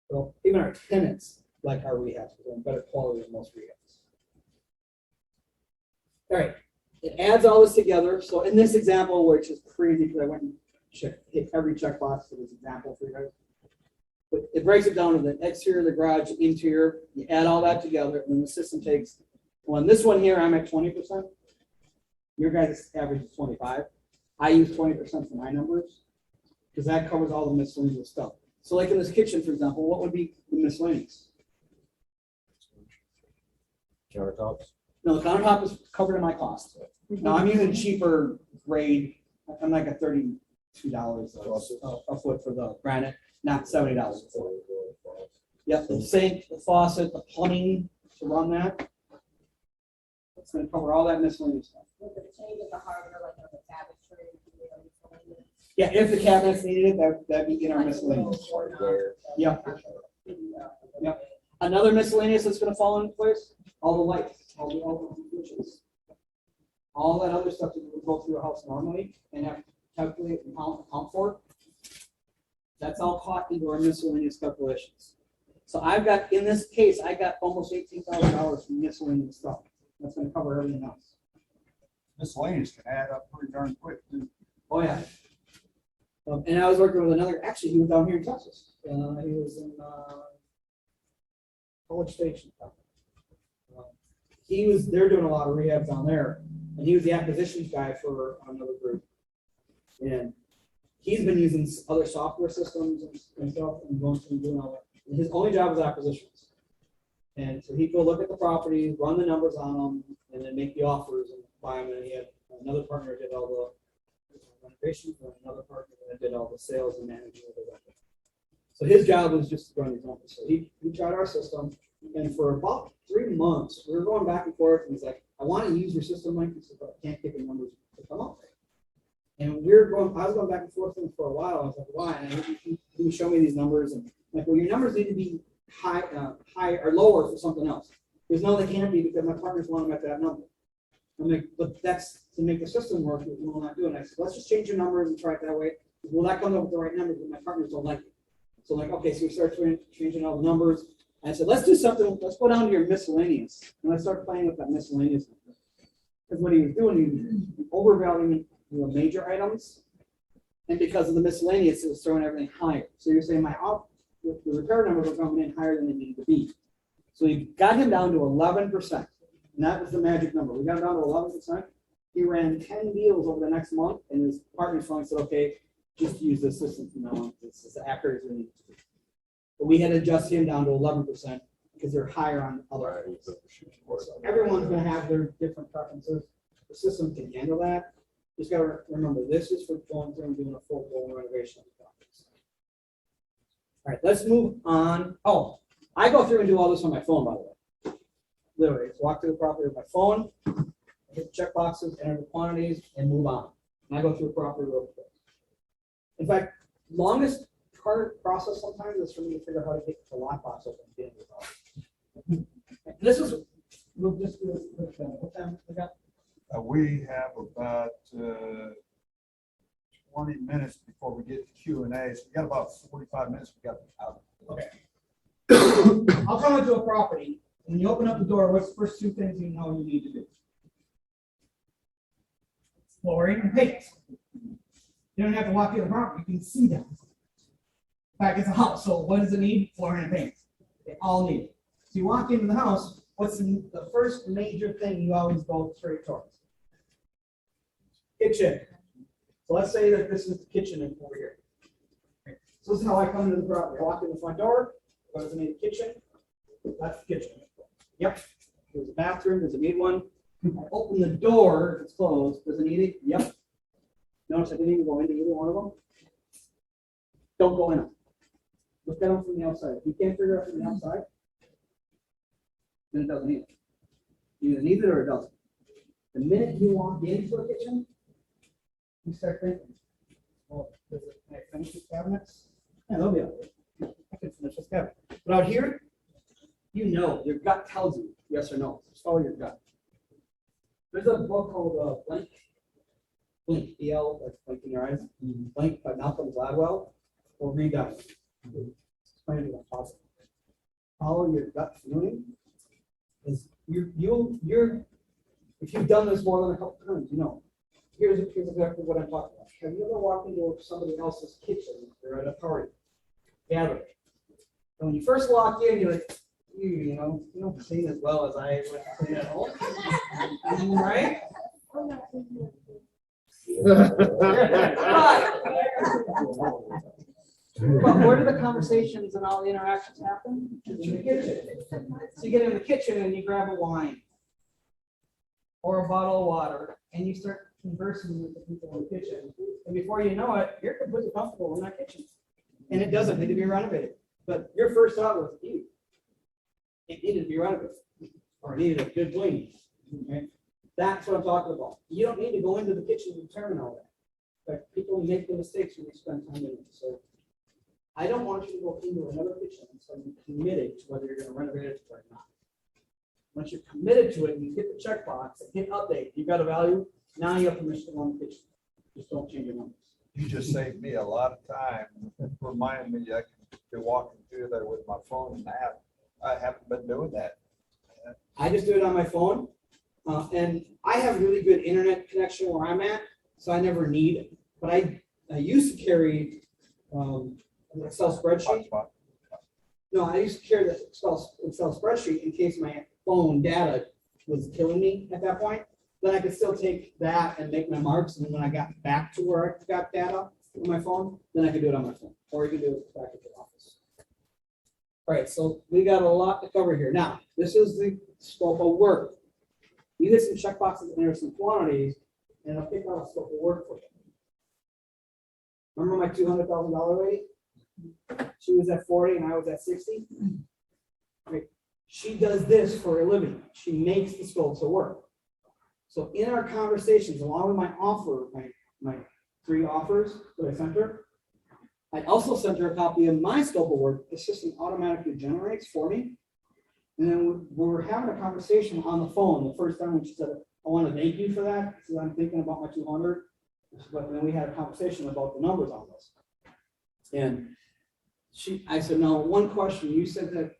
Well, even our tenants like our rehabs, because they're better quality than most rehabs. All right, it adds all this together. So in this example, which is crazy because I went and hit every checkbox for this example for you guys. But it breaks it down to the exterior, the garage, interior. You add all that together, and then the system takes. Well, in this one here, I'm at 20%. Your guys' average is 25. I use 20% for my numbers because that covers all the miscellaneous stuff. So, like in this kitchen, for example, what would be the miscellaneous? Countertops. No, the countertop is covered in my cost. Now I'm using cheaper grade. I'm like a $32 a foot for the granite, not $70 a foot. Yep, the sink, the faucet, the plumbing to run that. It's going to cover all that miscellaneous stuff. With the change of the hardware, like on the cabinetry, miscellaneous. Yeah, if the cabinets needed it, that'd be in our miscellaneous. Yep. Yep. Another miscellaneous that's going to fall into place, all the lights, all the switches. All that other stuff that would go through a house normally and have to calculate and count for. That's all caught into our miscellaneous calculations. So I've got, in this case, I got almost $18,000 from miscellaneous stuff. That's going to cover everything else. Miscellaneous can add up pretty darn quick, too. Oh, yeah. And I was working with another, actually, he was down here in Texas. He was in College Station. They're doing a lot of rehabs down there. And he was the acquisitions guy for another group. And he's been using other software systems and stuff and going through and doing all that. And his only job was acquisitions. And so he'd go look at the properties, run the numbers on them, and then make the offers and buy them. And he had another partner that did all the renovations and another partner that did all the sales and managing of the rental. So his job was just to run his own. So he tried our system. And for about 3 months, we were going back and forth. And he's like, I want to use your system, Mike. He said, but I can't get the numbers to come up. And I was going back and forth with him for a while. I was like, why? And he would show me these numbers. And I'm like, well, your numbers need to be high or lower for something else. There's no, they can't be because my partners want them at that number. I'm like, but that's to make the system work. We will not do it. And I said, let's just change your numbers and try it that way. Well, that comes up with the right numbers, but my partners don't like it. So I'm like, okay, so we start changing all the numbers. And I said, let's do something. Let's go down to your miscellaneous. And I started playing with that miscellaneous. Because what he was doing, he was overvaluing the major items. And because of the miscellaneous, it was throwing everything higher. So you're saying the repair numbers were coming in higher than they needed to be. So we got him down to 11%. And that was the magic number. We got him down to 11%. He ran 10 deals over the next month. And his partner finally said, okay, just use this system from now on. It's as accurate as we need it to be. But we had to adjust him down to 11% because they're higher on other things. So everyone's going to have their different preferences. The system can handle that. Just got to remember, this is for going through and doing a full-blown renovation of the properties. All right, let's move on. Oh, I go through and do all this on my phone, by the way. Literally, just walk through the property with my phone, hit the check boxes, enter the quantities, and move on. And I go through the property real quick. In fact, longest process sometimes is for me to figure out how to get the lockbox open. This is, we'll just do it. What time we got? We have about 20 minutes before we get to Q&A. So we got about 45 minutes. We got out. Okay. I'll come into a property. When you open up the door, what's the first two things you know you need to do? Flooring and paint. You don't have to walk through the property. You can see them. In fact, it's a house, so what does it need? Flooring and paint. They all need it. So you walk into the house, what's the first major thing you always go straight towards? Kitchen. So let's say that this is the kitchen over here. Okay. So this is how I come into the property. I walk in the front door. What does it need? A kitchen. That's the kitchen. Yep. There's a bathroom. Does it need one? I open the door. It's closed. Does it need it? Yep. Notice I didn't even go into either one of them. Don't go in them. Look at them from the outside. If you can't figure it out from the outside, then it doesn't need it. You either need it or it doesn't. The minute you walk into a kitchen, you start thinking, well, can I finish these cabinets? Yeah, they'll be out there. I can finish this cabinet. But out here, you know, your gut tells you yes or no. Just follow your gut. There's a book called Blink, BL, like blinking your eyes. Blink by Malcolm Gladwell. We'll read that. explain to that positive. Follow your gut feeling. Is you're if you've done this more than a couple times, you know. Here's exactly what I'm talking about. Have you ever walked into somebody else's kitchen or at a party gathering? And when you first walk in, you're like, you know, you don't clean as well as I would clean at home. Right? But where do the conversations and all the interactions happen? In the kitchen. So you get in the kitchen and you grab a wine or a bottle of water and you start conversing with the people in the kitchen. And before you know it, you're completely comfortable in that kitchen. And it doesn't need to be renovated. But your first thought was, ew, it needed to be renovated or it needed a good cleaning. Okay? That's what I'm talking about. You don't need to go into the kitchen to determine all that. But people make the mistakes when they spend time in it. So I don't want you to go into another kitchen until you're committed to whether you're going to renovate it or not. Once you're committed to it, and you hit the checkbox and hit update, you've got a value, now you have permission to go in the kitchen. Just don't change your numbers. You just saved me a lot of time, reminding me I can be walking through there with my phone and I haven't been doing that. I just do it on my phone, and I have really good internet connection where I'm at, so I never need it. But I used to carry an Excel spreadsheet. No, I used to carry the Excel spreadsheet in case my phone data was killing me at that point. Then I could still take that and make my marks, and then when I got back to where I got data on my phone, then I could do it on my phone, or you can do it back at the office. All right, so we got a lot to cover here. Now, this is the scope of work. You hit some checkboxes and there's some quantities, and I'll pick out a scope of work for you. Remember my $200,000 lady? She was at 40 and I was at 60. Right. She does this for a living. She makes the scopes of work. So in our conversations, along with my offer, my 3 offers that I sent her, I also sent her a copy of my scope of work. The system automatically generates for me. And then we were having a conversation on the phone the first time when she said, I want to thank you for that because I'm thinking about my 200. But then we had a conversation about the numbers on this. And I said, now, one question. You said that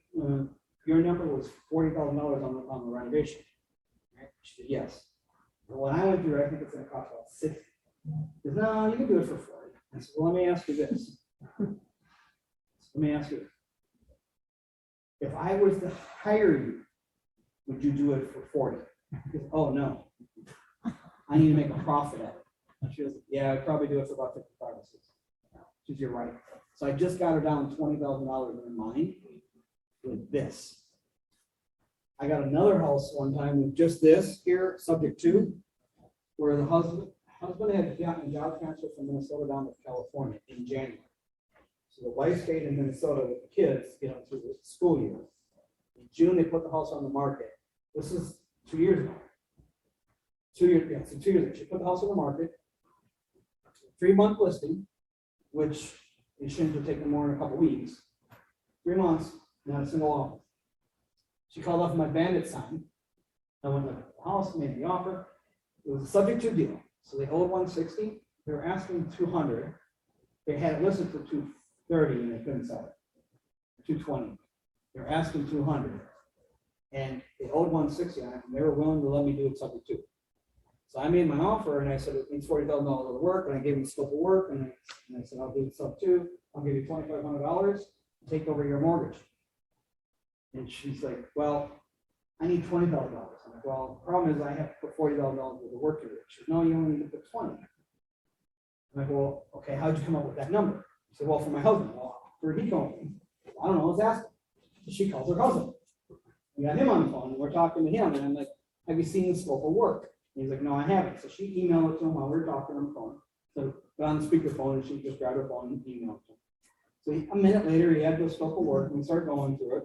your number was $40,000 on the renovation. Right? She said, yes. But when I went through, I think it's going to cost about 60. She said, no, you can do it for 40. I said, well, let me ask you this. If I was to hire you, would you do it for 40? Goes, oh, no. I need to make a profit at it. And she goes, yeah, I'd probably do it for about 55 or 60. She said, you're right. So I just got her down $20,000 in mind with this. I got another house one time with just this here, subject to, where the husband had gotten a job transfer from Minnesota down to California in January. So the wife stayed in Minnesota with the kids, through the school year. In June, they put the house on the market. This is 2 years ago. 2 years, yeah, so 2 years ago. She put the house on the market, 3-month listing, which it shouldn't have taken more than a couple weeks. 3 months, not a single offer. She called off my bandit sign. I went to the house, made the offer. It was a subject to deal. So they owed 160. They were asking 200. They had it listed for 230 and they couldn't sell it. 220. They were asking 200. And they owed 160 on it, and they were willing to let me do it subject to. So I made my offer and I said, it needs $40,000 worth of work, and I gave him the scope of work, and I said, I'll do it sub to. I'll give you $2,500, take over your mortgage. And she's like, well, I need $20,000. I'm like, well, the problem is I have to put $40,000 worth of work into it. She said, no, you only need to put 20. I'm like, well, okay, how'd you come up with that number? She said, well, for my husband. Well, where'd he go? I don't know, let's ask him. So she calls her husband. We got him on the phone, and we're talking to him, and I'm like, have you seen the scope of work? And he's like, no, I haven't. So she emailed it to him while we were talking on the phone. So got on the speakerphone, and she just grabbed her phone and emailed it to him. So a minute later, he had the scope of work, and we started going through it.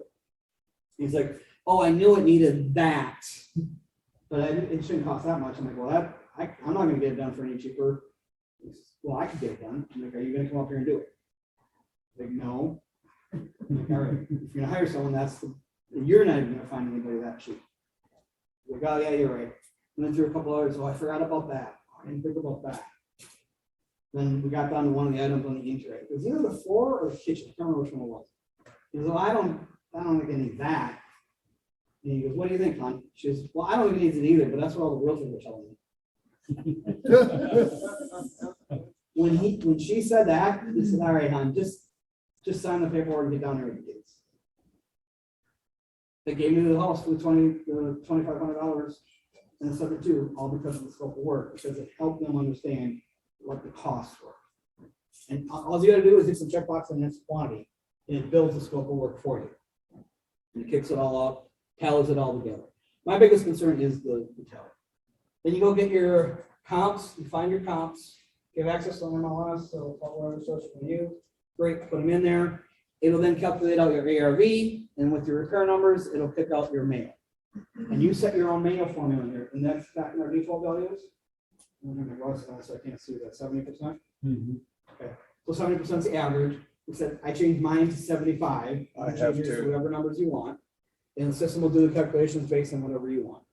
He's like, oh, I knew it needed that, but it shouldn't cost that much. I'm like, well, I'm not going to get it done for any cheaper. He says, well, I could get it done. I'm like, are you going to come up here and do it? He's like, no. I'm like, all right, if you're going to hire someone, you're not even going to find anybody that cheap. He's like, oh, yeah, you're right. Went through a couple others. Oh, I forgot about that. I didn't think about that. Then we got down to one of the items on the interior. It was either the floor or the kitchen. I can't remember which one it was. He goes, well, I don't think I need that. And he goes, what do you think, hon? She goes, well, I don't think it needs it either, but that's what all the realtors were telling me. When she said that, he said, all right, hon, just sign the paperwork and get down there with the kids. They gave me the house for the $2,500 and the subject to, all because of the scope of work, because it helped them understand what the costs were. And all you gotta do is hit some checkbox and that's quantity, and it builds the scope of work for you. And it kicks it all up, tallies it all together. My biggest concern is the tally. Then you go get your comps, you find your comps, give access to MLS, so whatever source you can use. Great, put them in there. It'll then calculate out your ARV, and with your recurring numbers, it'll pick out your mail. And you set your own mail formula in there, and that's back in our default values. So I can't see that, 70%? Okay, so 70% is the average. We said, I changed mine to 75. You I can have change yours to. Whatever numbers you want. And the system will do the calculations based on whatever you want.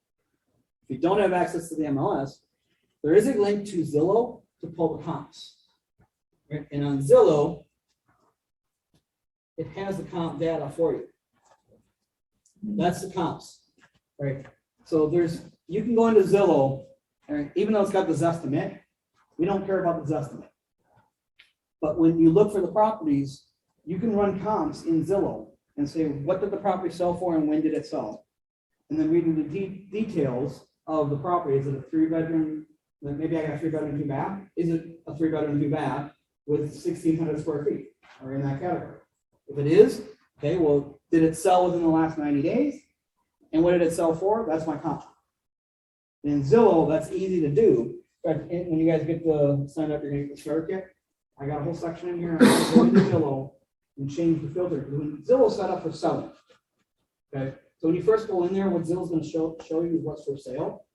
If you don't have access to the MLS, there is a link to Zillow to pull the comps. Right? And on Zillow, it has the comp data for you. That's the comps, right? So you can go into Zillow, right? Even though it's got the Zestimate, we don't care about the Zestimate. But when you look for the properties, you can run comps in Zillow and say, what did the property sell for and when did it sell? And then reading the details of the property. Is it a 3-bedroom? Maybe I got a 3-bedroom, 2-bath. Is it a 3-bedroom, 2-bath with 1,600 square feet or in that category? If it is, okay, well, did it sell within the last 90 days? And what did it sell for? That's my comp. In Zillow, that's easy to do. But when you guys get signed up, you're going to get the starter kit. I got a whole section in here. I'm going to go into Zillow and change the filter. When Zillow's set up for selling. Okay, so when you first go in there, what Zillow's going to show you is what's for sale.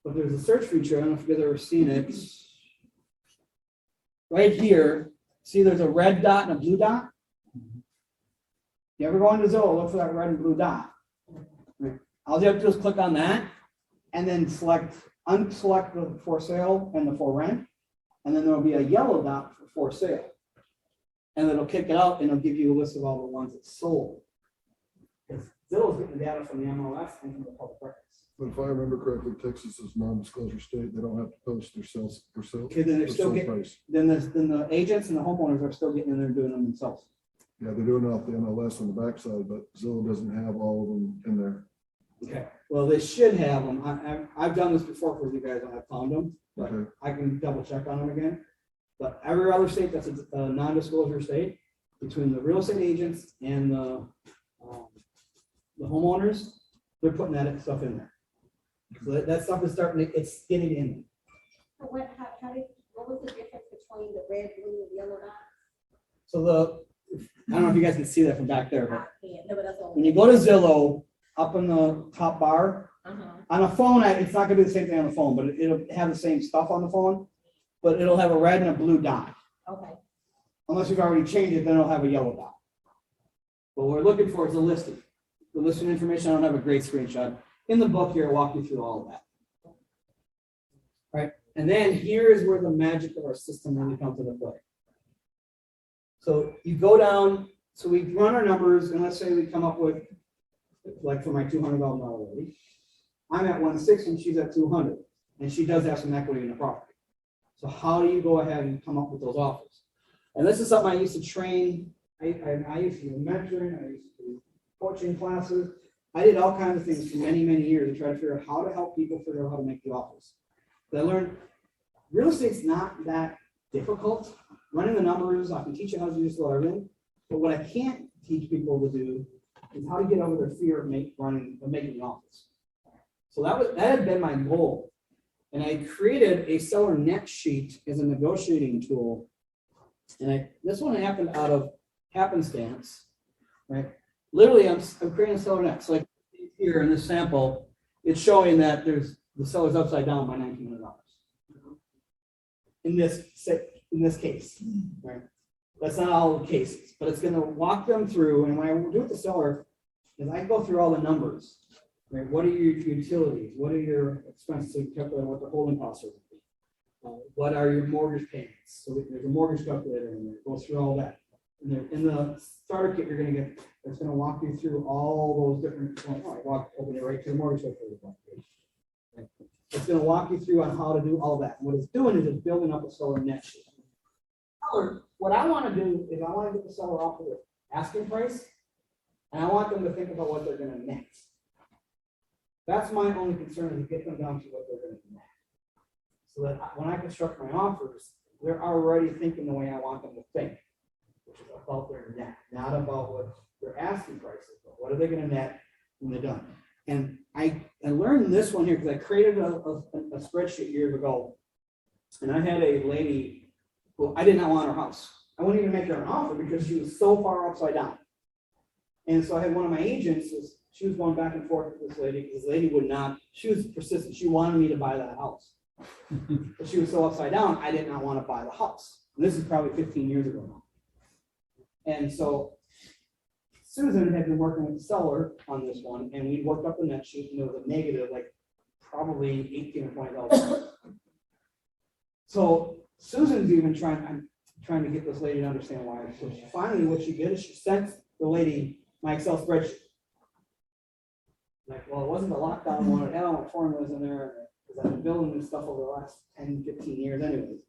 But there's a search feature. I don't know if you've ever seen it. Right here, see there's a red dot and a blue dot? You ever go into Zillow, look for that red and blue dot. All you have to do is click on that and then unselect the for sale and the for rent. And then there'll be a yellow dot for sale. And it'll kick it out and it'll give you a list of all the ones that sold. Because Zillow's getting the data from the MLS and from the public records. But if I remember correctly, Texas is non-disclosure state. They don't have to post their sales for sale. Okay, then they're their still sale getting, price. then the agents and the homeowners are still getting in there and doing them themselves. Yeah, they're doing it off the MLS on the backside, but Zillow doesn't have all of them in there. Okay, well, they should have them. I've done this before for you guys and I found them, but Okay. I can double check on them again. But every other state that's a non-disclosure state, between the real estate agents and the homeowners, they're putting that stuff in there. So that stuff is it's getting in. So what was the difference between the red, blue, and yellow dot? So I don't know if you guys can see that from back there, but No, but that's all. when you go to Zillow, up in the top bar, Uh-huh. on a phone, it's not gonna be the same thing on the phone, but it'll have the same stuff on the phone, but it'll have a red and a blue dot. Okay. Unless you've already changed it, then it'll have a yellow dot. What we're looking for is a listing. The listing information, I don't have a great screenshot. In the book here, I'll walk you through all of that. Right, and then here is where the magic of our system really comes into play. So you go down, so we run our numbers, and let's say we come up with, like for my $200,000 lady, I'm at 160 and she's at 200, and she does have some equity in the property. So how do you go ahead and come up with those offers? And this is something I used to train. I used to do mentoring. I used to do coaching classes. I did all kinds of things for many, many years to try to figure out how to help people figure out how to make the offers. But I learned real estate's not that difficult. Running the numbers, I can teach you how to do just about everything. But what I can't teach people to do is how to get over their fear of making the offers. So that had been my goal. And I created a seller net sheet as a negotiating tool. And this one happened out of happenstance, right? Literally, I'm creating a seller net. So like here in this sample, it's showing that the seller's upside down by $1,900. In this case, right? That's not all the cases, but it's going to walk them through. And when I do with the seller, is I go through all the numbers. Right? What are your utilities? What are your expenses to calculate what the holding costs are? What are your mortgage payments? So there's a mortgage calculator in there. It goes through all that. In the starter kit, you're gonna get, it's gonna walk you through all those different, open it right to the mortgage. It's gonna walk you through on how to do all that. What it's doing is it's building up a solar net sheet. What I wanna do is I wanna get the seller off of the asking price, and I want them to think about what they're gonna net. That's my only concern, is get them down to what they're gonna net. So that when I construct my offers, they're already thinking the way I want them to think, which is about their net, not about what their asking price is, but what are they gonna net when they're done. And I learned this one here because I created a spreadsheet years ago, and I had a lady who I did not want her house. I wouldn't even make her an offer because she was so far upside down. And so I had one of my agents, she was going back and forth with this lady, because this lady would not, she was persistent, she wanted me to buy that house. But she was so upside down, I did not want to buy the house. And this is probably 15 years ago now. And so Susan had been working with the seller on this one, and we worked up the net sheet, and it was a negative, like probably 18 or 20,000. So Susan's even trying to get this lady to understand why. So she finally, what she did is she sent the lady my Excel spreadsheet. Like, well, it wasn't the lockdown one, it had all my formulas in there, because I've been building this stuff over the last 10, 15 years anyways.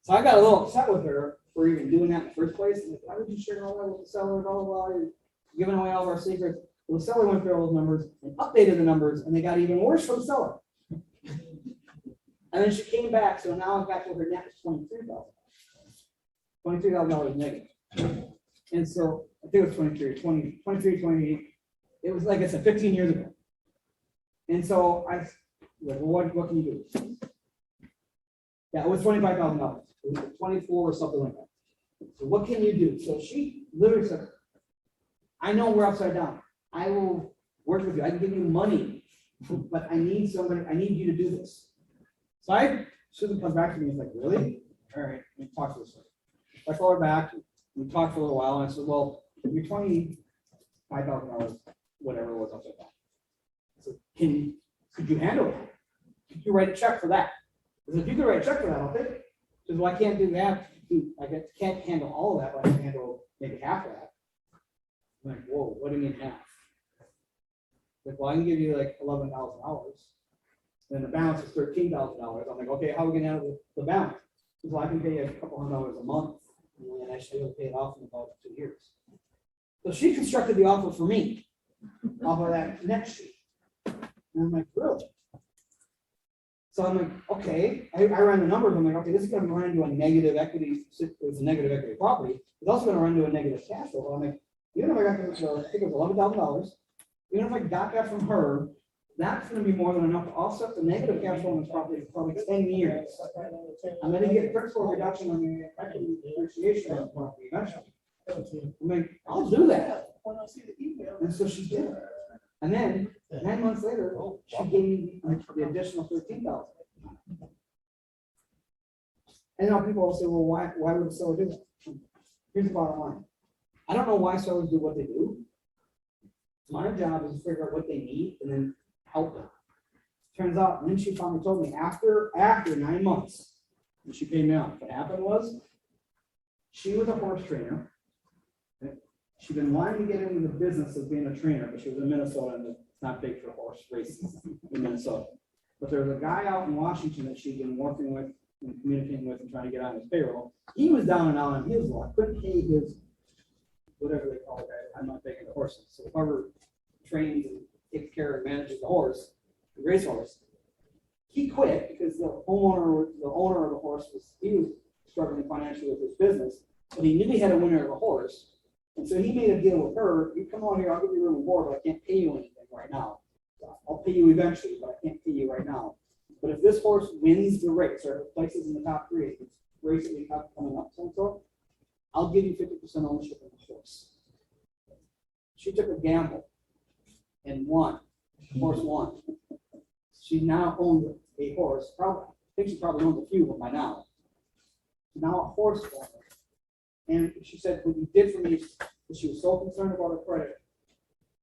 So I got a little upset with her for even doing that in the first place. And why would you share all that with the seller, blah, blah, blah, you're giving away all of our secrets. Well, the seller went through all those numbers and updated the numbers, and they got even worse for the seller. And then she came back, so now I'm back to her net was $23,000. $23,000 negative. And so I think it was 23, 28. It was like I said, 15 years ago. And so I like, well, what can you do? Yeah, it was $25,000. It was 24 or something like that. So what can you do? So she literally said, I know we're upside down. I will work with you. I can give you money, but I need somebody, I need you to do this. So Susan comes back to me and is like, really? All right, let me talk to this lady. I call her back. We talked for a little while, and I said, well, you're $25,000, whatever it was upside down. I said, could you handle it? Could you write a check for that? I said, if you could write a check for that, I'll take it. She says, well, I can't do that. I can't handle all of that, but I can handle maybe half of that. I'm like, whoa, what do you mean half? Like, well, I can give you like $11,000. Then the balance is $13,000. I'm like, okay, how are we gonna handle the balance? She says, well, I can pay you a couple $100 a month, and I should be able to pay it off in about 2 years. So she constructed the offer for me off of that net sheet. And I'm like, really? So I'm like, okay. I ran the numbers. I'm like, okay, this is going to run into a negative equity. It's a negative equity property. It's also going to run into a negative cash flow. I'm like, even if I got this, I think it was $11,000. Even if I got that from her, that's going to be more than enough to offset the negative cash flow on this property for probably 10 years. I'm going to get principal reduction on the equity depreciation on the property eventually. I'm like, I'll do that. And so she did. And then 9 months later, she gave me the additional $13,000. And now people will say, well, why would the seller do that? Here's the bottom line. I don't know why sellers do what they do. My job is to figure out what they need and then help them. Turns out, and then she finally told me after 9 months, and she paid me off. What happened was, she was a horse trainer. She'd been wanting to get into the business of being a trainer, but she was in Minnesota, and it's not big for horse races in Minnesota. But there was a guy out in Washington that she'd been working with and communicating with and trying to get on his payroll. He was down and out on his luck, couldn't pay his, whatever they call it, I'm not big into horses. So whoever trains and takes care and manages the horse, the racehorse, he quit because the owner of the horse he was struggling financially with his business, but he knew he had a winner of the horse. And so he made a deal with her. You come on here, I'll give you room and board, but I can't pay you anything right now. I'll pay you eventually, but I can't pay you right now. But if this horse wins the race or places in the top 3, if it's race that we have coming up, so I'll give you 50% ownership of the horse. She took a gamble and won. The horse won. She now owns a horse. I think she probably owns a few of them by now. Now a horse owner. And she said, what you did for me is she was so concerned about her credit.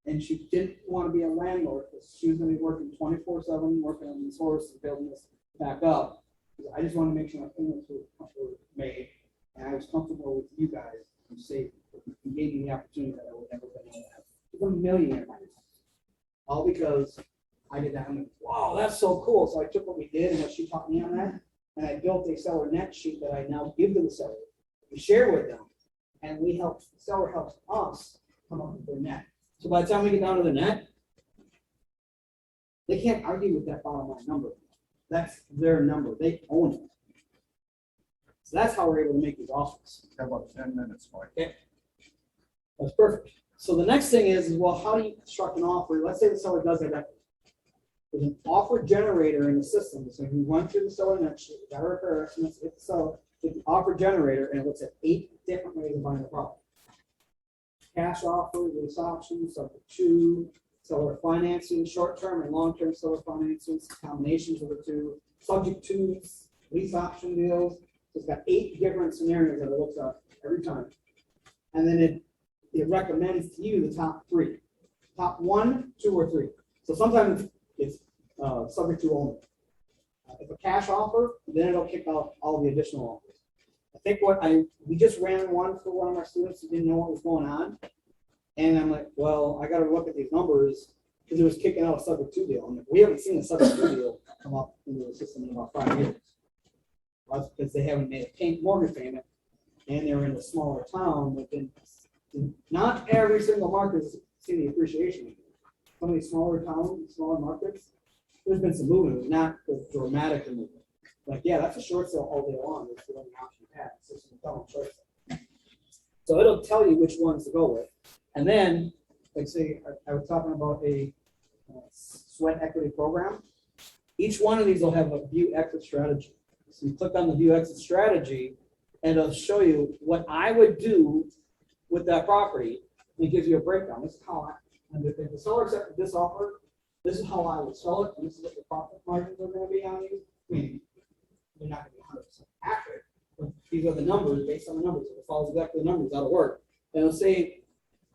And she didn't want to be a landlord because she was going to be working 24/7, working on this horse and building this back up. I just want to make sure my payments were made. And I was comfortable with you guys and safe He gave me the opportunity that I would never been able to have. He's a millionaire. All because I did that. I'm like, wow, that's so cool. So I took what we did and what she taught me on that, and I built a seller net sheet that I now give to the seller. We share with them, and we help, the seller helps us come up with their net. So by the time we get down to the net, they can't argue with that bottom line number. That's their number. They own it. So that's how we're able to make these offers. How about 10 minutes, Mike? Okay. That's perfect. So the next thing is, well, how do you construct an offer? Let's say the seller does it. There's an offer generator in the system. So we run through the seller net sheet, got our repair estimates, it's the offer generator, and it looks at 8 different ways of buying the property. Cash offer, lease option, subject to, seller financing, short-term and long-term seller financing, combinations of the two, subject to, lease option deals. So it's got 8 different scenarios that it looks at every time. And then it recommends to you the top 3. Top 1, 2, or 3. So sometimes it's subject to only. If a cash offer, then it'll kick out all the additional offers. I think we just ran one for one of our students who didn't know what was going on. And I'm like, well, I got to look at these numbers because it was kicking out a subject to deal. I'm like, we haven't seen a subject to deal come up into the system in about 5 years. Well, that's because they haven't made a mortgage payment and they're in a smaller town within. Not every single market has seen the appreciation. Some of these smaller towns, smaller markets, there's been some movement, but not the dramatic movement. Like, yeah, that's a short sale all day long. It's the only option you have. It's just a short sale. So it'll tell you which ones to go with. And then, like say, I was talking about a sweat equity program. Each one of these will have a view exit strategy. So you click on the view exit strategy, and it'll show you what I would do with that property. And it gives you a breakdown. This is how if the seller accepted this offer, this is how I would sell it, and this is what the profit margins are going to be on you. I mean, they're not going to be 100% accurate, but these are the numbers based on the numbers. If it follows exactly the numbers, that'll work. And it'll say,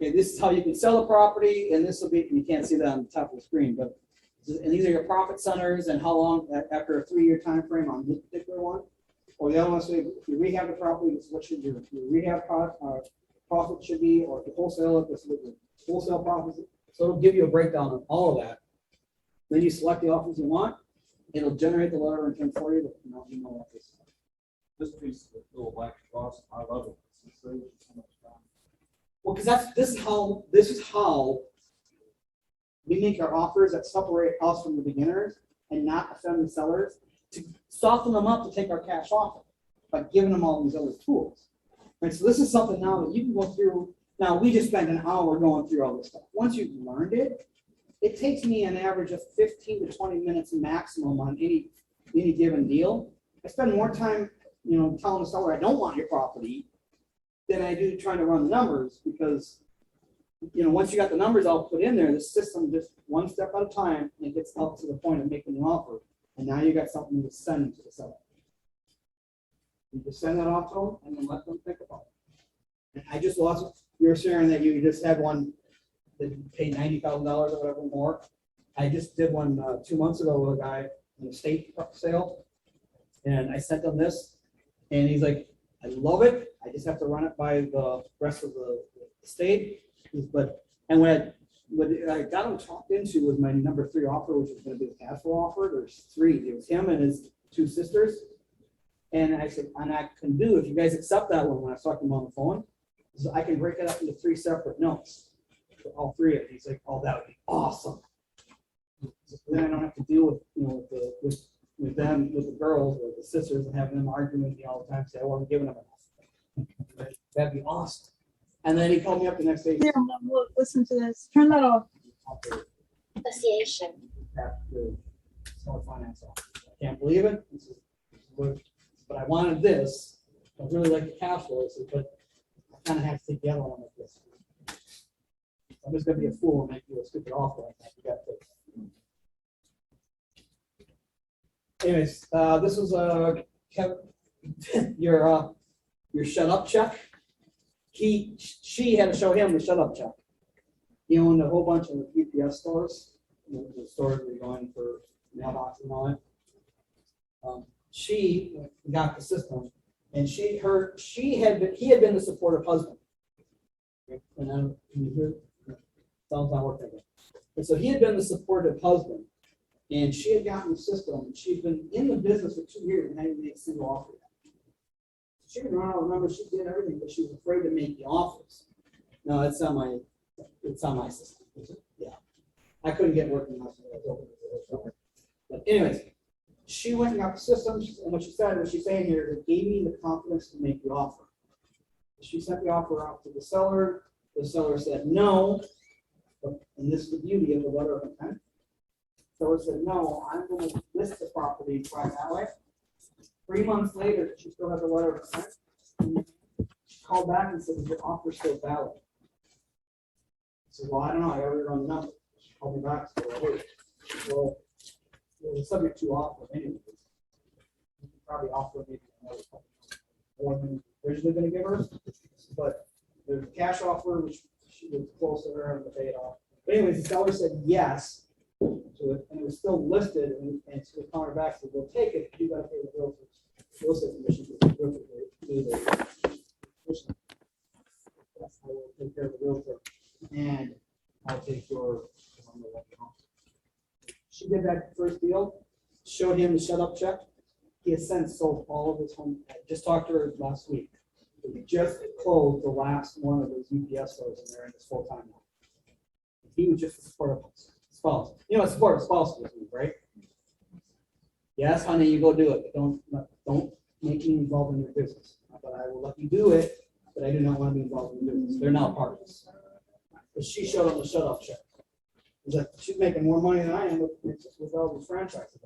okay, this is how you can sell a property, and this will be, and you can't see that on the top of the screen, but and these are your profit centers and how long after a 3-year time frame on this particular one. Or the other one say, if you rehab the property, this is what should your rehab profit should be, or if you wholesale it, this is what your wholesale profits. So it'll give you a breakdown of all of that. Then you select the offers you want. It'll generate the letter of intent for you. You know what this is. This piece of the little black cross, I love it. It's so much fun. Well, because this is how we make our offers that separate us from the beginners and not offend the sellers, to soften them up to take our cash offer by giving them all these other tools. Right? So this is something now that you can go through. Now we just spent an hour going through all this stuff. Once you've learned it, it takes me an average of 15 to 20 minutes maximum on any given deal. I spend more time, telling the seller I don't want your property than I do trying to run the numbers, because once you got the numbers all put in there, the system just one step at a time, and it gets up to the point of making an offer. And now you got something to send to the seller. You just send that off to them and then let them think about it. And I just lost, you're sharing that you just had one that paid $90,000 or whatever more. I just did one 2 months ago with a guy in a state sale. And I sent him this, and he's like, I love it. I just have to run it by the rest of the state. And what I got him talked into was my number 3 offer, which was going to be the cash flow offer. There's 3. It was him and his 2 sisters. And I said, and I can do, if you guys accept that one, when I was talking on the phone, so I can break it up into 3 separate notes for all 3 of it. He's like, oh, that would be awesome. So then I don't have to deal with with them, with the girls or the sisters, and having them arguing with me all the time, say, I wasn't giving them enough. That'd be awesome. And then he called me up the next day. Here, look, listen to this. Turn that off. Association. Finance office. I can't believe it. But I wanted this. I really like the cash flow, but I kind of have to take the other one like this. I'm just going to be a fool and make you a stupid offer like that. You got this. Anyways, this was your shut up check. She had to show him the shut up check. He owned a whole bunch of UPS stores, the stores were going for mailboxes and all that. She got the system, and he had been the supportive husband. And then you hear, sounds not working again. And so he had been the supportive husband, and she had gotten the system. She'd been in the business for 2 years and hadn't made a single offer yet. She could run out of numbers, she did everything, but she was afraid to make the offers. No, it's on my system. Yeah. I couldn't get working on it. But anyways, she went and got the systems, and what she's saying here is it gave me the confidence to make the offer. She sent the offer out to the seller said no, and this is the beauty of the letter of intent. The seller said, no, I'm going to list the property by that way. 3 months later, she still had the letter of intent. She called back and said, is your offer still valid? I said, well, I don't know, I already run the number. She called me back and said, wait, well, it was subject to offer anyways. You could probably offer maybe another couple more than originally going to give her, but there's a cash offer, which she was close to her and paid off. But anyways, the seller said yes to it, and it was still listed, and so we called her back, said, we'll take it, you got to pay the realtor commission. Yes, I will take care of the realtor, and I'll take your. She did that first deal, showed him the shut up check. He has since sold all of his home. I just talked to her last week. He just closed the last one of those UPS stores, and they're in his full time now. He was just a supportive spouse. You know what support spouse is, right? Yes, honey, you go do it, but don't make me involved in your business. But I will let you do it, but I do not want to be involved in your business. They're not partners. But she showed him the shut up check. He's like, she's making more money than I am with all the franchises.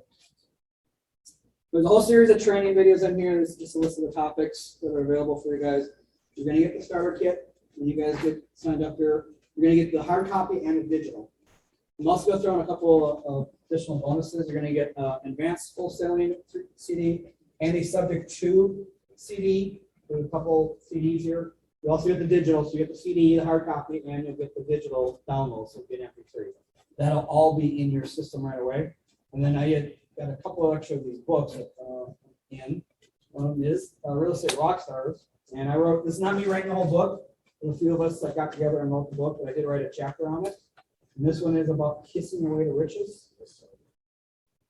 There's a whole series of training videos in here. This is just a list of the topics that are available for you guys. You're going to get the starter kit when you guys get signed up here. You're going to get the hard copy and the digital. I'm also going to throw in a couple of additional bonuses. You're going to get advanced wholesaling CD and a subject to CD. There's a couple CDs here. You also get the digital, so you get the CD, the hard copy, and you'll get the digital download, so you get MP3. That'll all be in your system right away. And then I got a couple of extra of these books in. One of them is Real Estate Rockstars. And I wrote, this is not me writing the whole book. There's a few of us that got together and wrote the book, but I did write a chapter on it. And this one is about kissing your way to riches.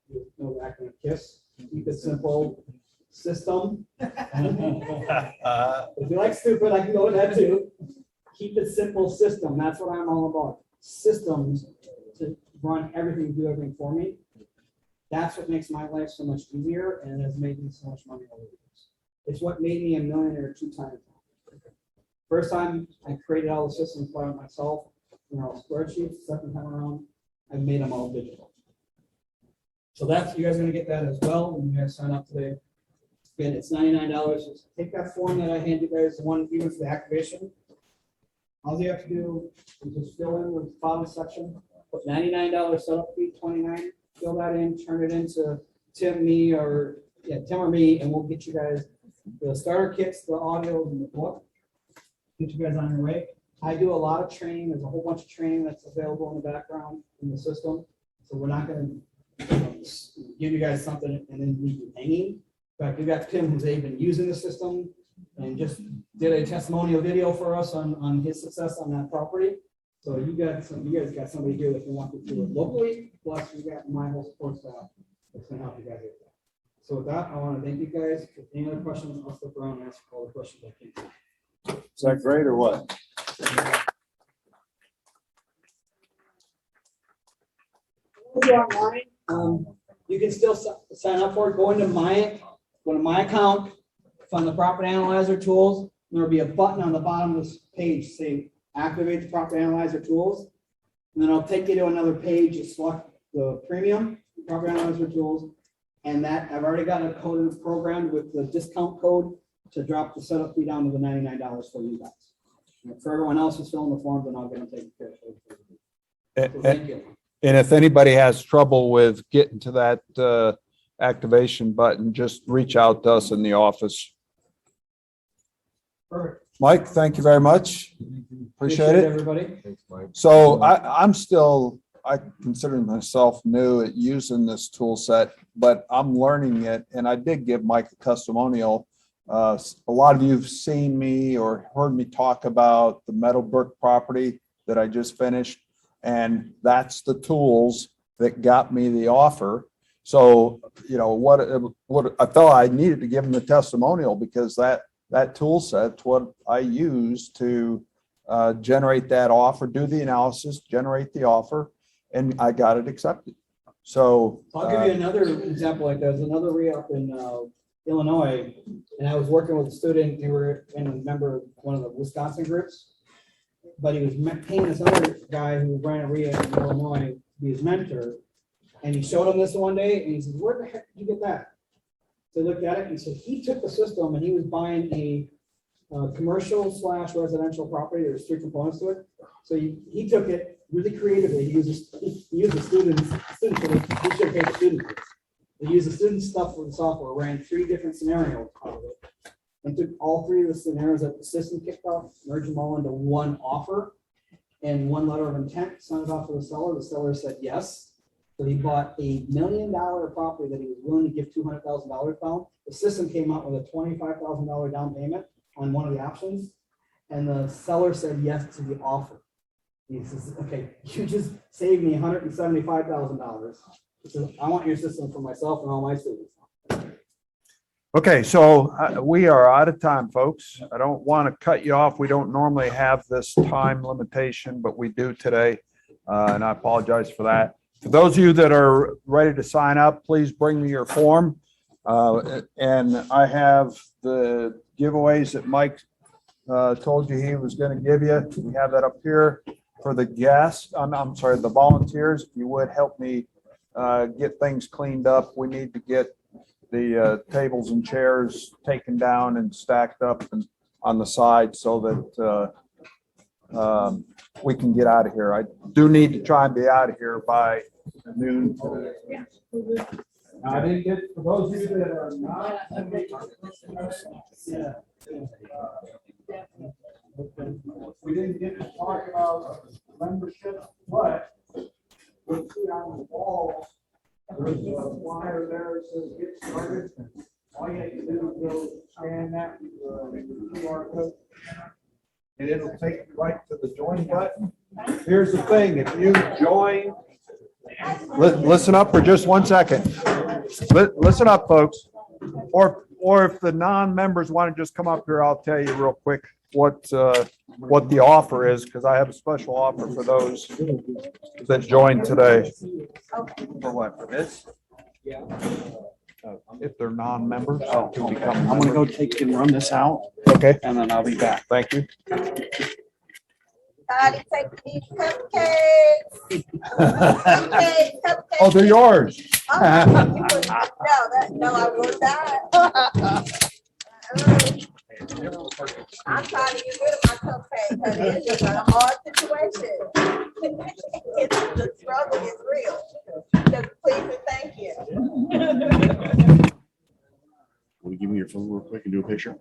You know the acronym KISS. Keep it simple. System. If you like stupid, I can go with that too. Keep it simple. System. That's what I'm all about. Systems to run everything, do everything for me. That's what makes my life so much easier and has made me so much money over the years. It's what made me a millionaire 2 times. First time I created all the systems by myself, spreadsheets. Second time around, I made them all digital. So that's, you guys are going to get that as well when you guys sign up today. Again, it's $99. Just take that form that I hand you guys, the one even for the activation. All you have to do is just fill in the bottom section, put $99 setup fee, $29. Fill that in, turn it into Tim or me, and we'll get you guys the starter kits, the audio, and the book. Get you guys on your way. I do a lot of training. There's a whole bunch of training that's available in the background in the system. So we're not going to give you guys something and then leave you hanging. In fact, we've got Tim who's even using the system and just did a testimonial video for us on his success on that property. So you guys got somebody here that can walk you through it locally, plus you got my whole support staff that's going to help you guys with that. So with that, I want to thank you guys. If any other questions, I'll stick around and answer all the questions I can. Is that great or what? You can still sign up for it. Go into my account, find the property analyzer tools. There'll be a button on the bottom of this page say activate the property analyzer tools. And then I'll take you to another page. You select the premium property analyzer tools. And that I've already got a code programmed with the discount code to drop the setup fee down to the $99 for you guys. And for everyone else who's filling the forms, and I'll get them taken care of. So thank you. And if anybody has trouble with getting to that activation button, just reach out to us in the office. Perfect. Mike, thank you very much. Appreciate it. Everybody. Thanks, Mike. So I consider myself new at using this tool set, but I'm learning it. And I did give Mike a testimonial A lot of you've seen me or heard me talk about the Meadowbrook property that I just finished. And that's the tools that got me the offer. So, you know, what I felt I needed to give them the testimonial, because that tool set's what I use to generate that offer, do the analysis, generate the offer, and I got it accepted. So I'll give you another example like that. There's another re-up in Illinois, and I was working with a student, they were in a member of one of the Wisconsin groups, but he was paying this other guy who ran a REIA in Illinois to be his mentor, and he showed him this one day, and he said, "Where the heck did you get that?" So he looked at it, and he said he took the system, and he was buying a commercial / residential property. There's 3 components to it. So he took it really creatively. He used the students, he should have paid the students. He used the student stuff for the software, ran 3 different scenarios out of it, and took all 3 of the scenarios that the system kicked off, merged them all into one offer and 1 letter of intent, sent it off to the seller. The seller said yes. So he bought a $1 million property that he was willing to give $200,000 down. The system came out with a $25,000 down payment on one of the options, and the seller said yes to the offer. He says, "Okay, you just saved me $175,000. He says, "I want your system for myself and all my students." okay, so we are out of time, folks. I don't want to cut you off. We don't normally have this time limitation, but we do today, and I apologize for that. For those of you that are ready to sign up, please bring me your form. And I have the giveaways that Mike told you he was going to give you. We have that up here for the guests. I'm sorry, the volunteers. If you would help me get things cleaned up. We need to get the tables and chairs taken down and stacked up and on the side so that we can get out of here. I do need to try and be out of here by noon today. Now, I didn't get, for those of you that are not. We didn't get to talk about membership, but you'll see on the wall, there's a flyer there that says get started. All you have to do is go scan that QR code, and it'll take you right to the join button. Here's the thing, if you join. Listen up for just 1 second. Listen up, folks. Or if the non-members want to just come up here, I'll tell you real quick what the offer is, because I have a special offer for those that joined today. For what, for this? If they're non-members. I'm gonna go take and run this out, Okay, and then I'll be back. thank you. Somebody take these cupcakes. Cupcakes. Oh, they're yours. No, I will not. I'm trying to get rid of my cupcakes, because it's just a hard situation. The struggle is real. Just please and thank you. Will you give me your phone real quick and do a picture?